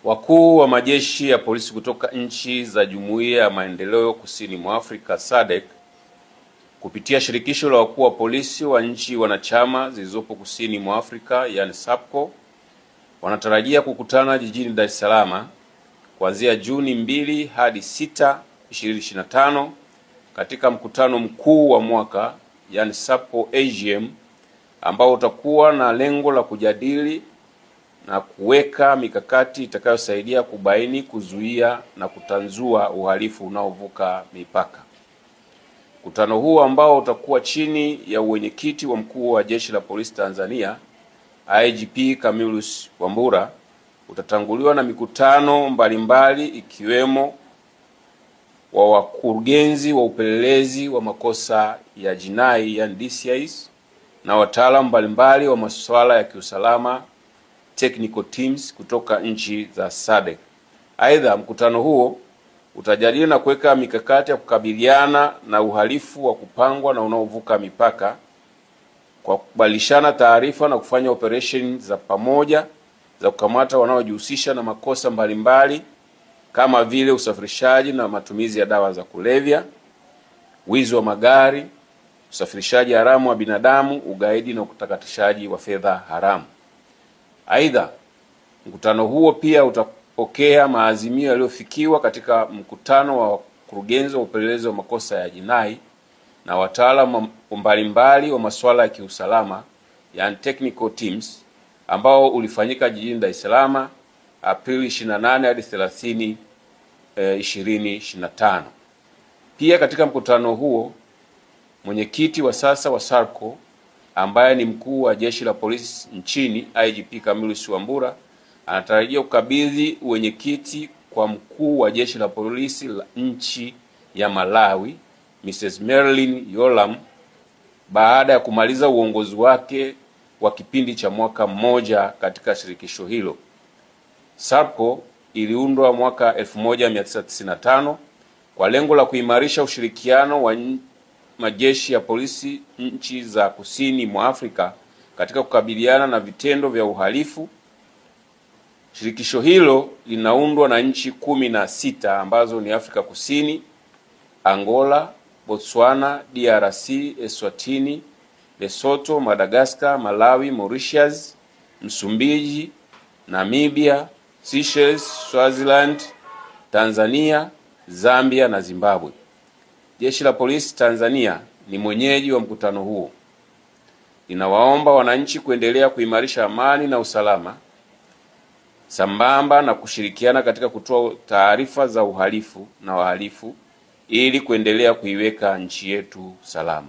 Wakuu wa majeshi ya polisi kutoka nchi za Jumuiya ya Maendeleo Kusini mwa Afrika SADC kupitia shirikisho la wakuu wa polisi wa nchi wanachama zilizopo kusini mwa Afrika yani SAPCO wanatarajia kukutana jijini Dar es Salaam kuanzia Juni 2 hadi 6, 2025 katika mkutano mkuu wa mwaka yani SAPCO AGM ambao utakuwa na lengo la kujadili na kuweka mikakati itakayosaidia kubaini, kuzuia na kutanzua uhalifu unaovuka mipaka. Mkutano huu ambao utakuwa chini ya uwenyekiti wa mkuu wa Jeshi la Polisi Tanzania IGP Camillus Wambura utatanguliwa na mikutano mbalimbali ikiwemo wa wakurugenzi wa upelelezi wa makosa ya jinai yani DCIs na wataalamu mbalimbali wa masuala ya kiusalama technical teams kutoka nchi za SADC. Aidha, mkutano huo utajadili na kuweka mikakati ya kukabiliana na uhalifu wa kupangwa na unaovuka mipaka kwa kubadilishana taarifa na kufanya operation za pamoja za kukamata wanaojihusisha na makosa mbalimbali kama vile usafirishaji na matumizi ya dawa za kulevya, wizi wa magari, usafirishaji haramu wa binadamu, ugaidi na utakatishaji wa fedha haramu. Aidha, mkutano huo pia utapokea maazimio yaliyofikiwa katika mkutano wa wakurugenzi wa upelelezi wa makosa ya jinai na wataalamu mbalimbali wa masuala ya kiusalama yani technical teams ambao ulifanyika jijini Dar es Salaam Aprili 28 hadi 30, 2025. Pia katika mkutano huo mwenyekiti wa sasa wa SAPCO ambaye ni mkuu wa Jeshi la Polisi nchini IGP Camillus Wambura anatarajia kukabidhi uwenyekiti kwa mkuu wa Jeshi la Polisi la nchi ya Malawi Mrs. Marilyn Yolam baada ya kumaliza uongozi wake wa kipindi cha mwaka mmoja katika shirikisho hilo. SAPCO iliundwa mwaka 1995 kwa lengo la kuimarisha ushirikiano wa majeshi ya polisi nchi za kusini mwa Afrika katika kukabiliana na vitendo vya uhalifu. Shirikisho hilo linaundwa na nchi 16 ambazo ni Afrika Kusini, Angola, Botswana, DRC, Eswatini, Lesotho, Madagascar, Malawi, Mauritius, Msumbiji, Namibia, Seychelles, Swaziland, Tanzania, Zambia na Zimbabwe. Jeshi la Polisi Tanzania ni mwenyeji wa mkutano huo. Linawaomba wananchi kuendelea kuimarisha amani na usalama sambamba na kushirikiana katika kutoa taarifa za uhalifu na wahalifu ili kuendelea kuiweka nchi yetu salama.